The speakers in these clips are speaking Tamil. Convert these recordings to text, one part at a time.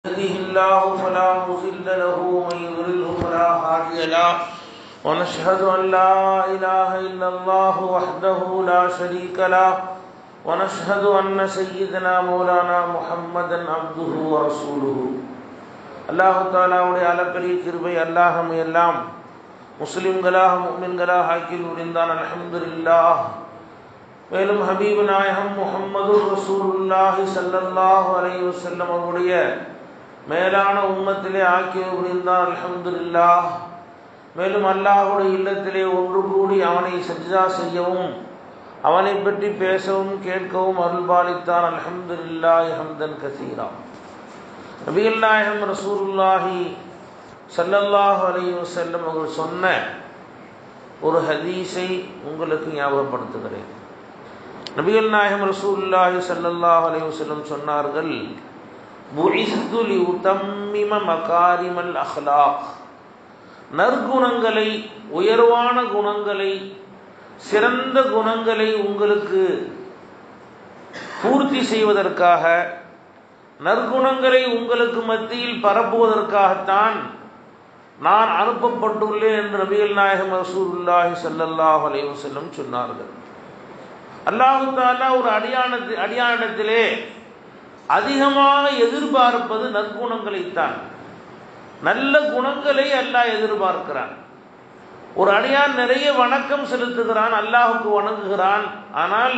يهده الله فلا مضل له ومن يضلل فلا هادي له ونشهد أن لا إله إلا الله وحده لا شريك له ونشهد أن سيدنا مولانا محمدا عبده ورسوله الله تعالى உடைய அளப்பரிய கிருபை அல்லாஹ் எல்லாம் முஸ்லிம்களாக முஃமின்களாக ஆக்கி புரிந்தான் அல்ஹம்துலில்லாஹ். மேலும் ஹபீப் நாயகம் முஹம்மது ரசூலுல்லாஹி ஸல்லல்லாஹு அலைஹி வஸல்லம் அவருடைய மேலான உம்மத்திலே ஆக்கி புரிந்தான் அல்ஹம்துலில்லாஹ். மேலும் அல்லாஹ்வுடைய இல்லத்திலே ஒன்று கூடி அவனை சஜ்தா செய்யவும் அவனை பற்றி பேசவும் கேட்கவும் அருள்பாலித்தான் அல்ஹம்துலில்லாஹி ஹம்தன் கஸீரா. நபிகள் நாயகம் ரசூலுல்லாஹி ஸல்லல்லாஹு அலைஹி வஸல்லம் அவர்கள் சொன்ன ஒரு ஹதீஸை உங்களுக்கு ஞாபகப்படுத்துகிறேன். நபிகள் நாயகம் ரசூலுல்லாஹி ஸல்லல்லாஹு அலைஹி வஸல்லம் சொன்னார்கள், புஇஸ்து லியுதம்மிம மகாரிமல் அக்லாக். நற்குணங்களை, உயர்வான குணங்களை, சிறந்த குணங்களை உங்களுக்கு பூர்த்தி செய்வதற்காக, நற்குணங்களை உங்களுக்கு மத்தியில் பரப்புவதற்காகத்தான் நான் அனுப்பப்பட்டுள்ளேன் என்று நபிகள் நாயகம் ரசூலுல்லாஹி ஸல்லல்லாஹு அலைஹி வஸல்லம் சொன்னார்கள். அல்லாஹ் தஆலா ஒரு அடியானிடத்திலே அதிகமாக எதிர்பார்ப்பது நற்குணங்களைத்தான். நல்ல குணங்களை அல்லாஹ் எதிர்பார்க்கிறான். ஒரு அடியான் நிறைய வணக்கம் செலுத்துகிறான், அல்லாஹுக்கு வணங்குகிறான், ஆனால்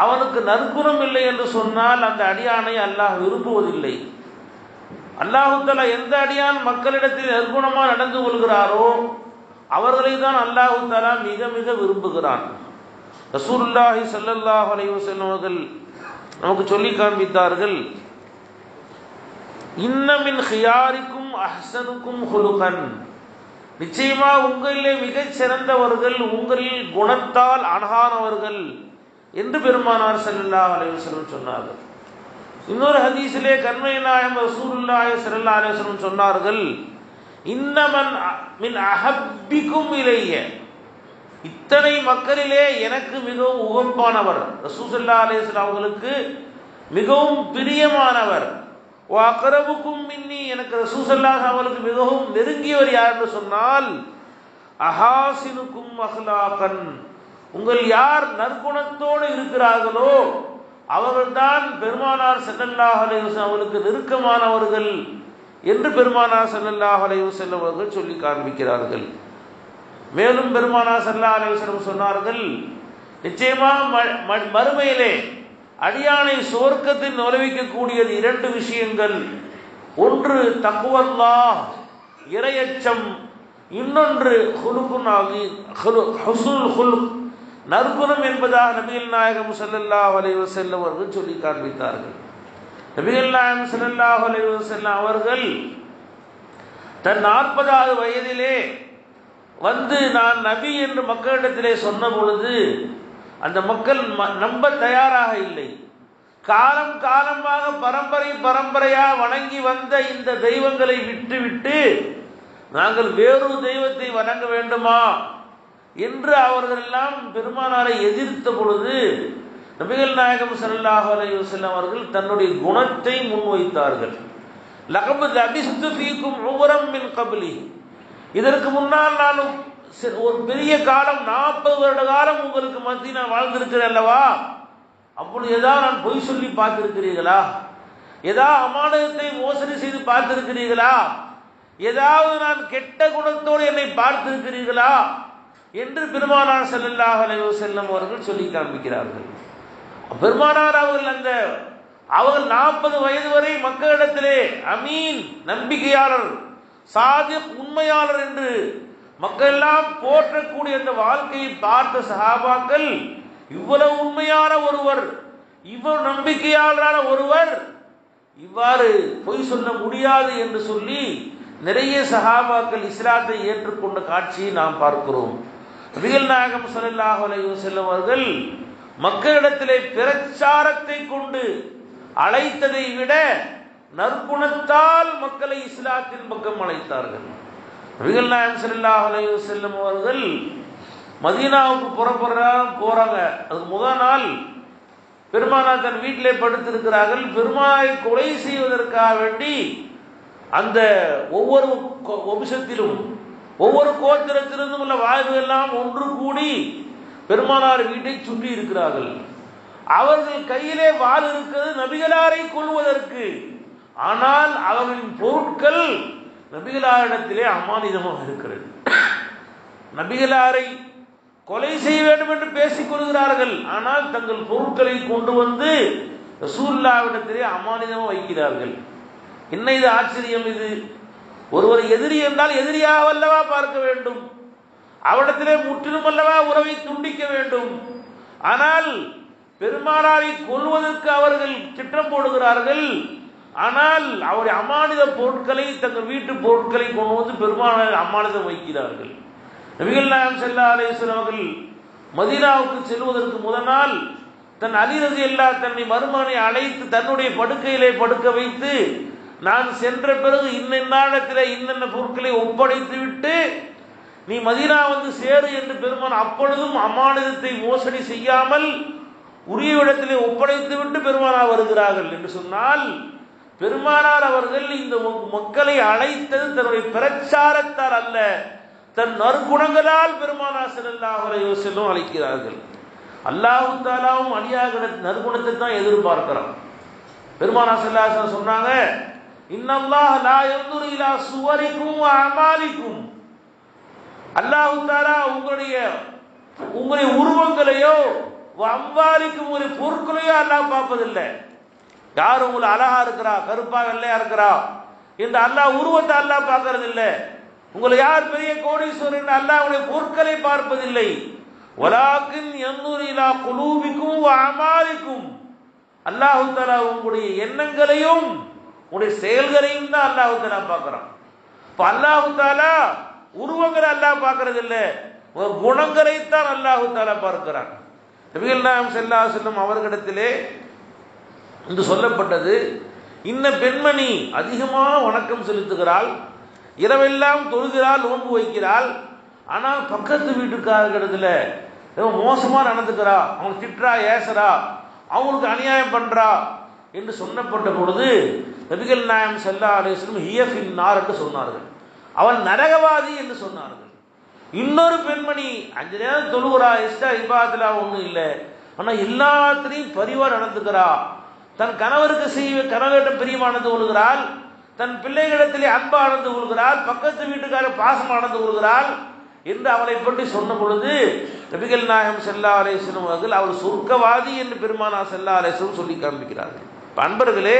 அவனுக்கு நற்குணம் இல்லை என்று சொன்னால் அந்த அடியானை அல்லாஹ் விரும்புவதில்லை. அல்லாஹு தஆலா எந்த அடியான் மக்களிடத்தில் நற்குணமாக நடந்து கொள்கிறாரோ அவர்களை தான் அல்லாஹு தஆலா மிக மிக விரும்புகிறான். ரசூலுல்லாஹி ஸல்லல்லாஹு அலைஹி வஸல்லம் அவர்கள் நமக்கு சொல்லி காண்பித்தார்கள், இன்ன மின் ஹியாரிக்கும் அஹ்ஸனுக்கும் ஹுலுகன். நிச்சயமா உங்களிலே மிகச் சிறந்தவர்கள் உங்களில் குணத்தால் அழகானவர்கள் என்று பெருமானார் ஸல்லல்லாஹு அலைஹி வஸல்லம் சொன்னார்கள். இன்னொரு ஹதீஸிலே கண்மை நாயகம் ரசூலுல்லாஹி ஸல்லல்லாஹு அலைஹி வஸல்லம் சொன்னார்கள், இன்னமன் மின் அஹப்பிக்கும் இலைய. இத்தனை மக்களிலே எனக்கு மிகவும் உகப்பானவர், ரசூல் ஸல்லல்லாஹு அலைஹி வஸல்லம் அவர்களுக்கு மிகவும் பிரியமானவர், வஅக்ரபுக்கும் மின்னி, எனக்கு ரசூல் ஸல்லல்லாஹு அலைஹி அவர்களுக்கு மிகவும் நெருங்கியவர் யார் என்று சொன்னால் அஹாசினுக்கும் அஹ்லாகன். உங்கள் யார் நற்குணத்தோடு இருக்கிறார்களோ அவர்கள்தான் பெருமானார் ஸல்லல்லாஹு அலைஹி வஸல்லம் அவர்களுக்கு நெருக்கமானவர்கள் என்று பெருமானார் ஸல்லல்லாஹு அலைஹி வஸல்லம் அவர்கள் சொல்லி காண்பிக்கிறார்கள். மேலும் பெருமானார் ஸல்லல்லாஹு அலைஹி வஸல்லம் சொன்னார்கள், நிச்சயமாக மறுமையிலே அடியானை சுவர்க்கத்தில் நுழைவிக்கக்கூடியது இரண்டு விஷயங்கள். ஒன்று தக்வல்லாஹ், இறையச்சம். இன்னொன்று ஹுஸ்னுல் குலுக், நற்குணம் என்பதாக நபிகள் நாயகம் ஸல்லல்லாஹு அலைஹி வஸல்லம் அவர்கள் சொல்லி காண்பித்தார்கள். நபிகள் நாயகம் ஸல்லல்லாஹு அலைஹி வஸல்லம் அவர்கள் தன் 40வது வயதிலே வந்து நான் நபி என்று மக்களிடத்திலே சொன்ன பொழுது அந்த மக்கள் நம்ப தயாராக இல்லை. காலம் காலமாக பரம்பரையாக வணங்கி வந்த இந்த தெய்வங்களை விட்டுவிட்டு நாங்கள் வேறொரு தெய்வத்தை வணங்க வேண்டுமா என்று அவர்கள் எல்லாம் பெருமானாரை எதிர்த்த பொழுது நபிகள் நாயகம் ஸல்லல்லாஹு அலைஹி வஸல்லம் அவர்கள் தன்னுடைய குணத்தை முன்வைத்தார்கள். லகத் லபிஸ்து ஃபீக்கும் உமரம் மின் கப்லி. இதற்கு முன்னால் நான் ஒரு பெரிய காலம் 40 வருட காலம் உங்களுக்கு மத்தியில் நான் வாழ்ந்திருக்கிறேன் அல்லவா, அப்பொழுது ஏதாவது நான் பொய் சொல்லி பார்த்திருக்கிறீர்களா? ஏதாவது அமானதத்தை மோசடி செய்து பார்த்திருக்கிறீர்களா? ஏதாவது நான் கெட்ட குணத்தோடு என்னை பார்த்திருக்கிறீர்களா என்று பெருமானார் ஸல்லல்லாஹு அலைஹி வஸல்லம் அவர்கள் சொல்லி காண்பிக்கிறார்கள். பெருமானார் அவர்கள் 40 வயது வரை மக்களிடத்திலே அமீன், நம்பிக்கையாளர், சாதிக், உண்மையாளர் என்று மக்கள் எல்லாம் போற்றக்கூடிய அந்த வாழ்க்கையை பார்த்த சஹாபாக்கள், இவ்வளவு உண்மையான ஒருவர், இவ்வளவு நம்பிக்கையாளரான ஒருவர் இவ்வாறு பொய் சொல்ல முடியாது என்று சொல்லி நிறைய சஹாபாக்கள் இஸ்லாத்தை ஏற்றுக்கொண்ட காட்சியை நாம் பார்க்கிறோம். நபிகள் நாயகம் ஸல்லல்லாஹு அலைஹி வஸல்லம் அவர்கள் மக்களிடத்திலே பிரச்சாரத்தை கொண்டு அழைத்ததை விட நற்குணத்தால் மக்களை இஸ்லாத்தின் பக்கம் அழைத்தார்கள். நபிகள் நாயகம் ஸல்லல்லாஹு அலைஹி வஸல்லம் அவர்கள் மதீனாவுக்கு போறாங்க. அதுக்கு முதல் நாள் பெருமானார் தன் வீட்டிலே படுத்திருக்கிறார்கள். பெருமானை கொலை செய்வதற்காக வேண்டி அந்த ஒவ்வொரு வம்சத்திலும் ஒவ்வொரு கோத்திரத்திலிருந்தும் உள்ள வாழ்வு எல்லாம் ஒன்று கூடி பெருமானார் வீட்டை சுற்றி இருக்கிறார்கள். அவர்கள் கையிலே வாள் இருக்கிறது நபிகளாரை கொல்வதற்கு. ஆனால் அவர்களின் பொருட்கள் நபிகளாரிடத்திலே அமானிதமாக இருக்கிறது. நபிகளாரை கொலை செய்ய வேண்டும் என்று பேசிக் கொள்கிறார்கள். ஆனால் தங்கள் பொருட்களை கொண்டு வந்து ரசூலுல்லாஹ்விடத்திலே அமானிதமாக வைக்கிறார்கள். என்ன இது ஆச்சரியம்! இது ஒருவர் எதிரி என்றால் எதிரியாக அல்லவா பார்க்க வேண்டும், அவரிடத்திலே முற்றிலும் அல்லவா உறவை துண்டிக்க வேண்டும். ஆனால் பெருமானாரை கொல்வதற்கு அவர்கள் திட்டம் போடுகிறார்கள். ஆனால் அவருடைய அமானித பொருட்களை, தங்கள் வீட்டு பொருட்களை கொண்டு வந்து பெருமானாரை அமானிதம் வைக்கிறார்கள். நபிகள் நாயகம் ஸல்லல்லாஹு அலைஹி வஸல்லம் அவர்கள் மதீனாவுக்கு செல்வதற்கு முதல் நாள் தன் அலி ரலியல்லாஹு தன்னை மருமகனை அழைத்து தன்னுடைய படுக்கையிலே படுக்க வைத்து, நான் சென்ற பிறகு இன்னிடத்தில் இன்னென்ன பொருட்களை ஒப்படைத்து விட்டு நீ மதீனா வந்து சேரு என்று பெருமான் அப்பொழுதும் அமானிதத்தை மோசடி செய்யாமல் உரிய இடத்திலே ஒப்படைத்து விட்டு பெருமானார் வருகிறார்கள் என்று சொன்னால், பெருமானார் அவர்கள் இந்த மக்களை அழைத்தது தன்னுடைய பிரச்சாரத்தால் அல்ல, தன் நற்குணங்களால் பெருமானார் ஸல்லல்லாஹு அலைஹி வஸல்லம் அழைக்கிறார்கள். அல்லாஹ் தஆலாவும் அடியார்கள நற்குணத்தை தான் எதிர்பார்க்கிறான். பெருமானார் ஸல்லல்லாஹு அலைஹி வஸல்லம் சொன்னாங்க, இன்னல்லாஹ லா யன்துரு இலா சுவரிக்கும் வ அமாலிக்கும். அல்லாஹ் தஆலா உங்களுடைய உருவங்களையோ அம்வாலிக்கும் ஒரு பொருட்களையோ அல்லாஹ் பார்ப்பதில்லை. யார் உங்களை அழகா இருக்கிறா, கருப்பா வெள்ளையா இருக்கிறா என்று அல்லாஹ் உருவத்தை அல்லாஹ் பார்க்கறது இல்லை. உங்களை யார் பெரிய கோடீஸ்வரர் என்று அல்லாஹ்வுடைய பொருட்களை பார்ப்பதில்லை. வலாக்கின் யன்துரு இலா குலூபிக்கும் வ அமாலிக்கும். அல்லாஹ் தஆலா உங்களுடைய எண்ணங்களையும் உங்களுடைய செயல்களையும் தான் அல்லாஹ் தஆலா பார்க்கிறான். இப்ப அல்லாஹ் தஆலா உருவங்களை அல்லாஹ் பார்க்கறது இல்லை, குணங்களைத்தான் அல்லாஹ் தஆலா பார்க்கிறான். நபிகள் நாயகம் ஸல்லல்லாஹு அலைஹி வஸல்லம் அவர்களிடத்திலே என்று சொல்லப்பட்டது, இன்ன பெண்மணி அதிகமான வணக்கம் செலுத்துகிறாள், இரவெல்லாம் தொழுகிறாள், நோன்பு வைக்கிறாள், ஆனால் பக்கத்து வீட்டுக்காரர்களிடத்துல மோசமா நடந்துக்கிறா, அவங்க திட்டுறா, ஏசுறா, அவங்களுக்கு அநியாயம் பண்றா என்று சொன்னப்பட்ட பொழுது நபிகள் நாயகம் ஸல்லல்லாஹு அலைஹி வஸல்லம் ஹிய ஃபின்னார் என்று சொன்னார்கள், அவள் நரகவாதி என்று சொன்னார்கள். இன்னொரு பெண்மணி 5 நேரம் தொழுகிறா, எக்ஸ்ட்ரா இபாதத்துல ஒன்றும் இல்லை, ஆனா எல்லாத்திலையும் பரிவா நடந்துக்கிறா, தன் கணவரிடம் பிரியமா நடந்து கொள்கிறாள், தன் பிள்ளைகளிடத்திலே அன்பா நடந்து கொள்கிறாள், பக்கத்து வீட்டுக்காரர் பாசமா நடந்து கொள்கிறாள் என்று அவளை பற்றி சொன்ன பொழுது நபிகள் நாயகம் ஸல்லல்லாஹு அலைஹி வஸல்லம் அவர்கள் அவர் சொர்க்கவாதி என்று பெருமானார் ஸல்லல்லாஹு அலைஹி வஸல்லம் சொல்லி காண்பிக்கிறார்கள். அன்பர்களே,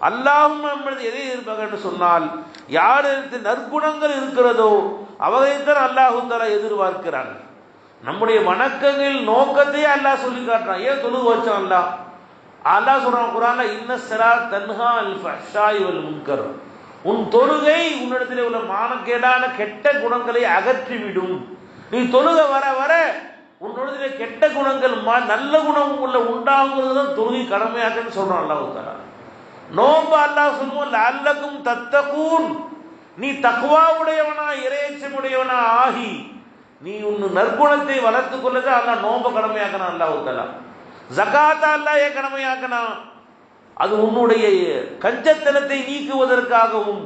அல்லாஹ்வும் நம்மளது எதை எதிர்பார்க்க என்று சொன்னால், யாரிடத்தில் நற்குணங்கள் இருக்கிறதோ அவரைத்தான் அல்லாஹ் தஆலா எதிர்பார்க்கிறான். நம்முடைய வணக்கங்கள் நோக்கத்தையே அல்லாஹ் சொல்லி காட்டுறான். ஏன் தொழுக வச்சான் அல்லாஹ்? அல்லாஹ் சொல்றான் குர்ஆன்ல, இன்ன ஸலாத் தன்ஹா அனில் ஃபஹ்ஷாஇ வல் முன்கர். உன் தொழுகை உன்னிடத்திலே உள்ள மானக்கேடான கெட்ட குணங்களை அகற்றிவிடும். நீ தொழுக வர வர உன்னிடத்திலே கெட்ட குணங்கள் நல்ல குணம் உள்ள உண்டாகுறது தான் தொழுகை கடமையாக்குன்னு சொல்றான் அல்லாஹ் தஆலா. நோன்பு அல்லாஹ் சொல்லுவோம், லஅல்லக்கும் தத்தகூன், நீ தக்வா உடையவனா இறையச்சமுடையவனா ஆகி நீ உன் நற்குணத்தை வளர்த்துக் கொள்ளது அல்லாஹ் நோன்பு கடமையாக்கணும். அல்லாஹ் தஆலா ஜகாத் அல்லாஹ் ஏன் கடமையாக்கணும்? அது உன்னுடைய கஞ்சத்தனத்தை நீக்குவதற்காகவும்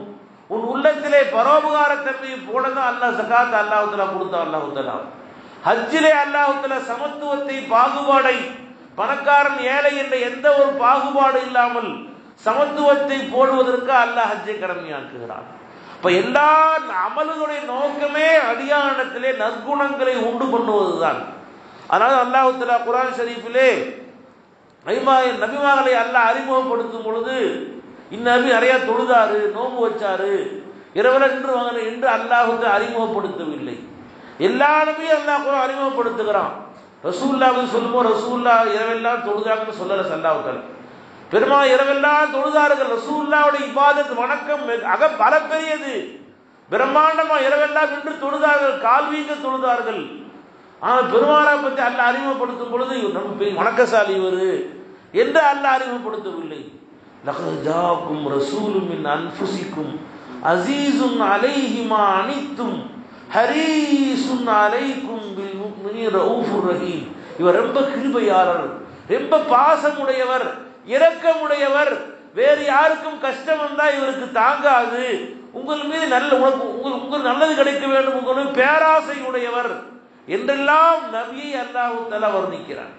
உன் உள்ளத்திலே பரோபகாரத்தன்மையை போடதான் அல்லாஹ் ஜகாத் அல்லாஹ் தஆலா கொடுத்தான். அல்லாஹ் தஆலா ஹஜ்ஜிலே அல்லாஹ் தஆலா சமத்துவத்தை, பாகுபாடை, பணக்காரன் ஏழை என்ற எந்த ஒரு பாகுபாடு இல்லாமல் சமத்துவத்தை போடுவதற்கு அல்லாஹ் ஹஜ்ஜை கடமையாக்குகிறான். இப்ப எல்லா அமல்களுடைய நோக்கமே அடியானிடத்திலே நற்குணங்களை உண்டு பண்ணுவதுதான். அதனால அல்லாஹ் தஆலா குர்ஆன் ஷரீஃபிலே நபிமார்களை அல்லாஹ் அறிமுகப்படுத்தும் பொழுது இந்நபி நிறைய தொழுதாரு, நோன்பு வச்சாரு, இரவல நின்று வாங்க என்று அல்லாஹ் அறிமுகப்படுத்தவில்லை. எல்லா நபியும் அல்லாஹ் குர்ஆன் அறிமுகப்படுத்துகிறான். ரசூலுல்லாஹ் சொல்லும்போது ரசூலுல்லாஹ் இரவெல்லாம் தொழுதாங்கன்னு சொல்லல. ஸல்லல்லாஹு அலைஹி பெருமாள் இரவெல்லாம் தொழுதார்கள். ரசூலுல்லாஹ்வுடைய இபாதத் வணக்கம் பல பெரியது, பிரம்மாண்டமா இரவெல்லாம் நின்று தொழுதார்கள், கால் வீங்க தொழுதார்கள். ஆனால் பெருமாளை பற்றி அல்லாஹ் அறிமுகப்படுத்தும் பொழுது நம்ம வணக்கசாலி இவரு என்று அல்லாஹ் அறிமுகப்படுத்தவில்லை. லகத் ஜாஅக்கும் ரசூலும் மின் அன்ஃபுசிக்கும் அஸீஸுன் அலைஹி மா அனித்தும் ஹரீஸுன் அலைக்கும் பில் முஃமினீன ரഊஃபுர் ரஹீம். இவர் ரொம்ப கிருபையாளர், ரொம்ப பாசமுடையவர், இரக்கமுடையவர், வேறு யாருக்கும் கஷ்டம் வந்தா இவருக்கு தாங்காது, உங்கள் மீது உங்களுக்கு நல்லது கிடைக்க வேண்டும், உங்களுக்கு பேராசை உடையவர் என்றெல்லாம் நபியை அல்லாஹ் தஆலா வர்ணிக்கிறான்.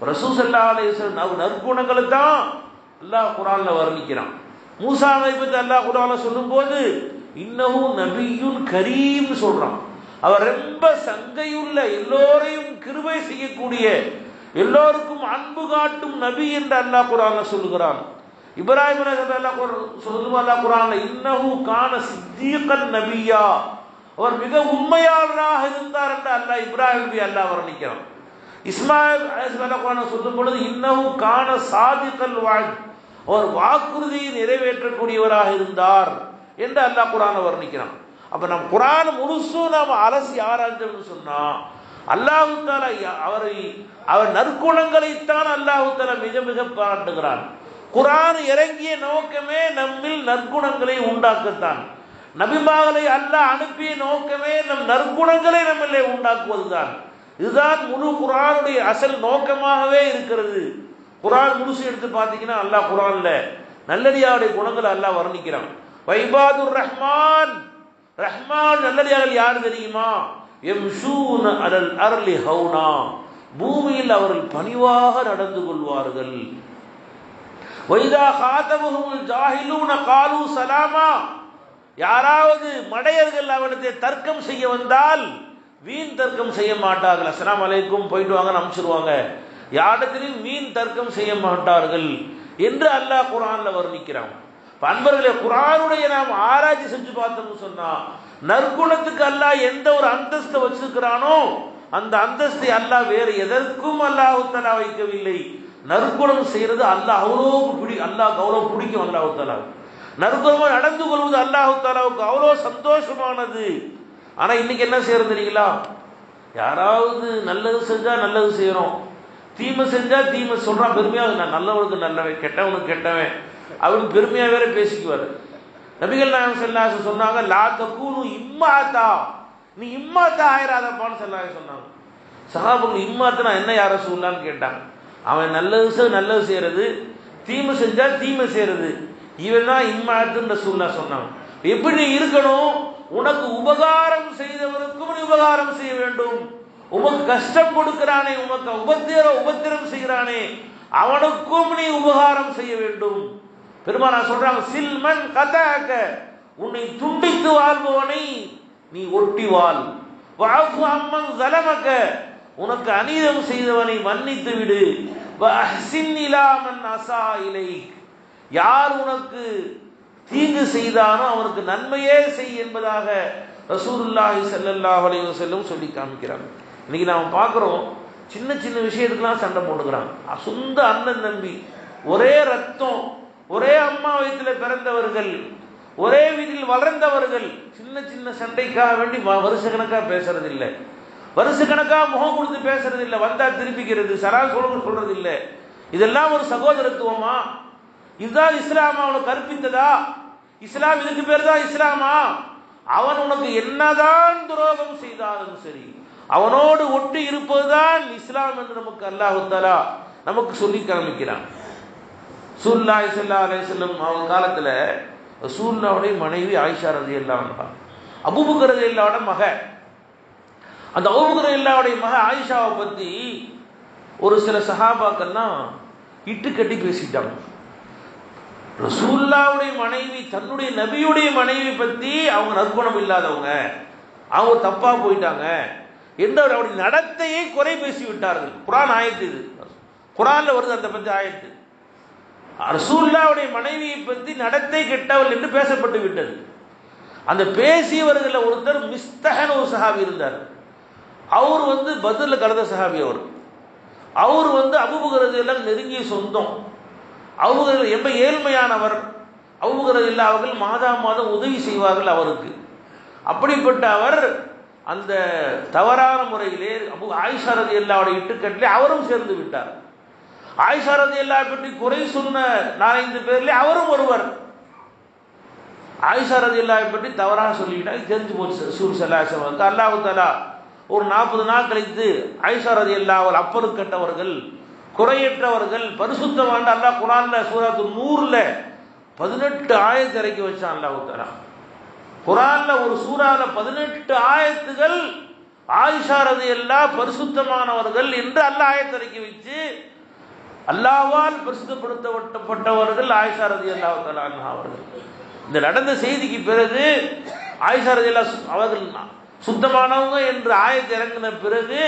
ரசூல் ஸல்லல்லாஹு அலைஹி வஸல்லம் நற்குணங்களை தான் அல்லாஹ் குர்ஆன்ல வர்ணிக்கிறான். மூசாவை பற்றி அல்லாஹ் குர்ஆன்ல சொல்லும்போது இன்னஹு நபியுன் கரீம் சொல்றான். அவர் ரொம்ப சங்கையுள்ள, எல்லோரையும் கிருபை செய்யக்கூடிய, எல்லோருக்கும் அன்பு காட்டும் நபி என்று அல்லாஹ் குர்ஆன்ல சொல்லுகிறான். இப்ராஹிம் அல்லாஹ் குர்ஆன்ல இன்னஹு கான சித்தீகன் நபியா, அவர் மிக உண்மையாளராக இருந்தார் என்று அல்லாஹ் இப்ராஹிம் அல்லாஹ் வர்ணிக்கிறான். இஸ்மாயில் அலைஹிஸ்ஸலாம் சொல்லும் பொழுது இன்னஹு கான சாதிகல் வாத், அவர் வாக்குறுதியை நிறைவேற்றக்கூடியவராக இருந்தார் என்று அல்லாஹ் குர்ஆனை வர்ணிக்கிறான். அப்ப நம்ம குர்ஆன் முழுசும் நாம் அலசி ஆராய்ந்தோம்னு சொன்னா அல்லாஹ் தஆலா அவர் நற்குணங்களைத்தான் அல்லாஹ் தஆலா மிக மிக பாராட்டுகிறான். குர்ஆன் இறங்கிய நோக்கமே நம்மில் நற்குணங்களை உண்டாக்கத்தான். நபிமார்களை அல்லாஹ் அனுப்பிய நோக்கமே நம் நற்குணங்களை நம்மளே உண்டாக்குவதுதான். இதுதான் முழு குர்ஆனுடைய அசல் நோக்கமாகவே இருக்கிறது. குர்ஆன் முழுசு எடுத்து பார்த்தீங்கன்னா அல்லாஹ் குர்ஆன்ல நல்லடியாருடைய குணங்களை அல்லாஹ் வர்ணிக்கிறான். வைபாதுர் ரஹ்மான், ரஹ்மான் நல்லடியார்கள் யார் தெரியுமா? யம்ஷூன அலல் அர்லி ஹௌனா, பூமியில் அவர்கள் பணிவாக நடந்து கொள்வார்கள். வைதா காதபுஹுல் ஜாஹிலூன காலு சலாமா, யாராவது மடையர்கள் அவனத்தை தர்க்கம் செய்ய வந்தால் வீண் தர்க்கம் செய்ய மாட்டார்கள். அஸ்ஸலாமு அலைக்கும் போயிட்டு வாங்க அனுப்பிச்சிருவாங்க. யாரிடத்திலும் வீண் தர்க்கம் செய்ய மாட்டார்கள் என்று அல்லாஹ் குர்ஆன்ல வர்ணிக்கிறான். அன்பர்களே, குர்ஆனுடைய நாம் ஆராய்ச்சி செஞ்சு பார்த்தோம்னு சொன்னா நற்குணத்துக்கு அல்லாஹ் எந்த ஒரு அந்தஸ்தை வச்சிருக்கிறானோ அந்த அந்தஸ்தை அல்லாஹ் வேறு எதற்கும் அல்லாஹ் தஆலா வைக்கவில்லை. நற்குணம் செய்யறது அல்லாஹ் அல்லாஹ் அவ்வளோ பிடிக்கும். அல்லாஹ் தஆலா நற்குணமாக நடந்து கொள்வது அல்லாஹ் தஆலாவுக்கு அவ்வளோ சந்தோஷமானது. ஆனா இன்னைக்கு என்ன செய்யறது தெரியுங்களா? யாராவது நல்லது செஞ்சா நல்லது செய்யறோம், தீமை செஞ்சா தீமை சொல்றான். பெருமையாக நான் நல்லவனுக்கு நல்லவன், கெட்டவனுக்கு கெட்டவன் அவனுக்கு பெருமையா வேற பேசிக்குவாரு. நபிகள் நாயகம் ஸல்லல்லாஹு அலைஹி வஸல்லம் சொன்னாங்க, லா தகூனு இம்மாத்தா, நீ இம்மாத்தா ஆயிராதப்பான்னு ஸல்லல்லாஹு அலைஹி சொன்னாங்க. சஹாபாக்கள் இம்மாத்தனா என்ன யா ரசூலுல்லாஹ்னு கேட்டாங்க. அவன் நல்லது செய்யறது, தீமை செஞ்சா தீமை செய்யறது, இவன் தான் இம்மாத்துன்னு ரசூலுல்லாஹ் சொன்னாங்க. எப்படி நீ இருக்கணும்? உனக்கு உபகாரம் செய்தவருக்கும் நீ உபகாரம் செய்ய வேண்டும். உமக்கு கஷ்டம் கொடுக்கிறானே, உமக்கு உபத்திரம் செய்கிறானே, அவனுக்கும் நீ உபகாரம் செய்ய வேண்டும். பெருமானார் சொல்றாங்க, சில்மன் கதக, உன்னை துண்டித்து வாழ்பவனை நீ ஒட்டி வாழ். வஅஃபு அம்மன் ஸலமக, உனக்கு அநீதம் செய்தவனை மன்னித்து விடு. வஅஹ்சின் இலா மன் அஸா இலைக், யார் உனக்கு தீங்கு செய்தானோ அவனுக்கு நன்மையே செய் என்பதாக ரசூலுல்லாஹி ஸல்லல்லாஹு அலைஹி வஸல்லம் சொல்லி காமிக்கிறாங்க. இன்னைக்கு நாம் பார்க்குறோம், சின்ன சின்ன விஷயத்துக்கெல்லாம் சண்டை போட்டுக்கிறாங்க. சொந்த அண்ணன் தம்பி, ஒரே ரத்தம், ஒரே அம்மா வயிற்றில் பிறந்தவர்கள், ஒரே வீட்டில் வளர்ந்தவர்கள், சின்ன சின்ன சண்டைக்காக வேண்டி வருஷக்கணக்காக பேசுறது இல்லை, வருஷக்கணக்காக முகம் கொடுத்து பேசுறது இல்லை, வந்தா திருப்பிக்கிறது, சொல்றது இல்லை. இதெல்லாம் ஒரு சகோதரத்துவமா? இதுதான் இஸ்லாம் அவனுக்கு கற்பித்ததா? இஸ்லாம் இதுக்கு பேர் தான் இஸ்லாமா? அவன் உனக்கு என்னதான் துரோகம் செய்தாலும் சரி அவனோடு ஒட்டி இருப்பதுதான் இஸ்லாம் என்று நமக்கு அல்லாஹ் தஆலா நமக்கு சொல்லி காமிக்கிறான். ரசூலுல்லாஹி ஸல்லல்லாஹு அலைஹி வஸல்லம் அவங்க காலத்துல ரசூலுல்லாஹ்வுடைய மனைவி ஆயிஷா ரலியல்லாஹு அன்ஹா, அபூபக்கர் ரலியல்லாஹு அன்ஹு மக. அந்த அபூபக்கர் ரலியல்லாஹுடைய மக ஆயிஷாவை பத்தி ஒரு சில சஹாபாக்கள்லாம் இட்டு கட்டி பேசிட்டாங்க. ரசூலுல்லாஹ்வுடைய மனைவி, தன்னுடைய நபியுடைய மனைவி பத்தி அவங்க நற்குணம் இல்லாதவங்க, அவங்க தப்பா போயிட்டாங்க என்று அவருடைய நடத்தையை குறை பேசி விட்டார்கள். குர்ஆன் ஆயத்து, இது குர்ஆன்ல வருது அந்த பத்தி ஆயத்து. ரசூலுல்லாஹ்வுடைய மனைவியை பற்றி நடத்தை கெட்டவள் என்று பேசப்பட்டு விட்டது. அந்த பேசியவர்கள் ஒருத்தர் மிஸ்தஹன் ஒரு சஹாபி இருந்தார். அவர் பத்ர்ல கலந்த சஹாபி. அவர் அபூபக்கர் ரலியல்லாஹு நெருங்கிய சொந்தம். அபூபக்கர் ரொம்ப ஏழ்மையானவர். அபூபக்கர் ரலியல்லாஹு அவர்கள் மாதம் உதவி செய்வார்கள் அவருக்கு. அப்படிப்பட்ட அவர் அந்த தவறான முறையிலே ஆயிஷா ரலியல்லாஹு இட்டுக்கட்டிலே அவரும் சேர்ந்து விட்டார். ஆயிஷா ரலியல்லாஹு பற்றி குறை சொன்ன 4-5 பேர்ல அவரும் ஒருவர். ஆயிஷா ரலியல்லாஹு பற்றி தவறாக சொல்லிட்டாங்க, தெரிஞ்சு போச்சு. ரசூல் ஸல்லல்லாஹு அலைஹி வஸல்லம் அல்லாஹ் தஆலா ஒரு 40 நாள் கழித்து ஆயிஷா ரலியல்லாஹு அப்பருக்கு கட்டவர்கள் குறையற்றவர்கள், பரிசுத்தவான். அல்லாஹ் குர்ஆன்ல சூரத்து நூர்ல 18 ஆயத்து இறக்கி வச்சான் அல்லாஹ் தஆலா. குர்ஆன்ல ஒரு சூறால 18 ஆயத்துகள் ஆயிஷா ரலியல்லாஹு பரிசுத்தமானவர்கள் என்று அல்லாஹ் ஆயத்து இறக்கி வச்சு அல்லாஹ்வால் பரிசுத்தப்படுத்தப்பட்டவர்கள் ஆயிஷா ரலியல்லாஹு தஆலா அன்ஹா அவர்கள். இந்த நடந்த செய்திக்கு பிறகு ஆயிஷா ரலியல்லாஹு அவர்கள் சுத்தமானவங்க என்று ஆயத்து இறங்கின பிறகு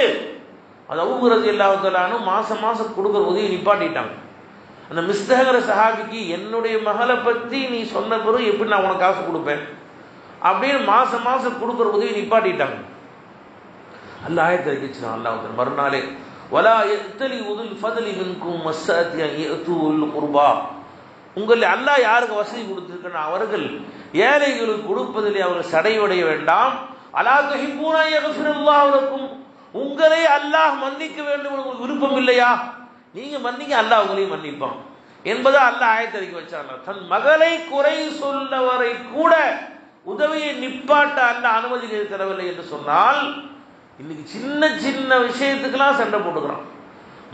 அது அபூ ரலியல்லாஹு தஆலா மாசம் மாசம் கொடுக்குற உதவி நிப்பாட்டிட்டாங்க. அந்த மிஸ்தஹங்கிற சஹாபிக்கு என்னுடைய மகளை பற்றி நீ சொன்ன பிறகு எப்படி நான் உனக்கு காசு கொடுப்பேன் அப்படின்னு மாசம் மாசம் கொடுக்குற உதவி நிப்பாட்டிட்டாங்க. அல்லாஹ் ஆயத்தை இறக்கிச்சான். அல்லாஹ் மறுநாளே வலா யத்தலி உதுல் ஃபத்லி மின்கும் வஸ்ஸாத்தியா யஅதுல் குர்பா, உங்களை அல்லாஹ் யாருக்கு வசதி கொடுத்திருக்கான் அவர்கள் ஏழைகளுக்கு கொடுப்பதிலே அவர்கள் சடையடைய வேண்டாம். அலா துஹிப்பூன யக்ஃபிருல்லாஹு லக்கும், உங்களை அல்லாஹ் மன்னிக்க வேண்டும் உங்களுக்கு விருப்பம் இல்லையா? நீங்க மன்னிக்க அல்லாஹ் உங்களையும் மன்னிப்பான் என்பதை அல்லாஹ் ஆயத்தை இறக்கி வச்சான். தன் மகளை குறை சொல்லவரை கூட உதவியை நிப்பாட்ட அல்லாஹ் அனுமதி தரவில்லை என்று சொன்னால் இன்னைக்கு சின்ன சின்ன விஷயத்துக்கெல்லாம் சண்டை போட்டுக்கிறான்.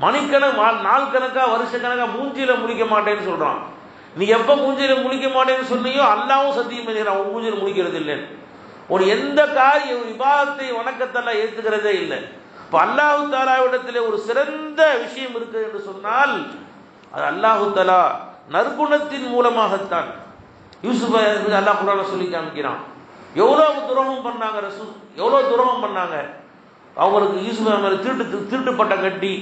மணிக்கணக்கு, நாள் கணக்கா, வருஷ கணக்கா மூஞ்சியில முழிக்க மாட்டேன்னு சொல்றான். நீ எப்ப மூஞ்சியில முழிக்க மாட்டேன்னு சொன்னியோ அல்லாவும் சத்தியம் பண்ணிடுறான் உன் மூஞ்சியில முழிக்கிறது இல்லைன்னு. ஒரு எந்த காரியம் விவாதத்தை வணக்கத்தெல்லாம் ஏற்றுக்கிறதே இல்லை. இப்ப அல்லாஹு தாலாவிடத்திலே ஒரு சிறந்த விஷயம் இருக்கு என்று சொன்னால் அது அல்லாஹு தாலா நற்குணத்தின் மூலமாகத்தான். யூசுப் அல்லாஹ் குர்ஆன்ல சொல்லி காமிக்கிறான். எவ்வளவு துரோகம் பண்ணாங்க ரசூல், எவ்வளவு துரோகம் பண்ணாங்க. அவங்களுக்கு யூசுப் மேல திருட்டு பட்டம் கட்டி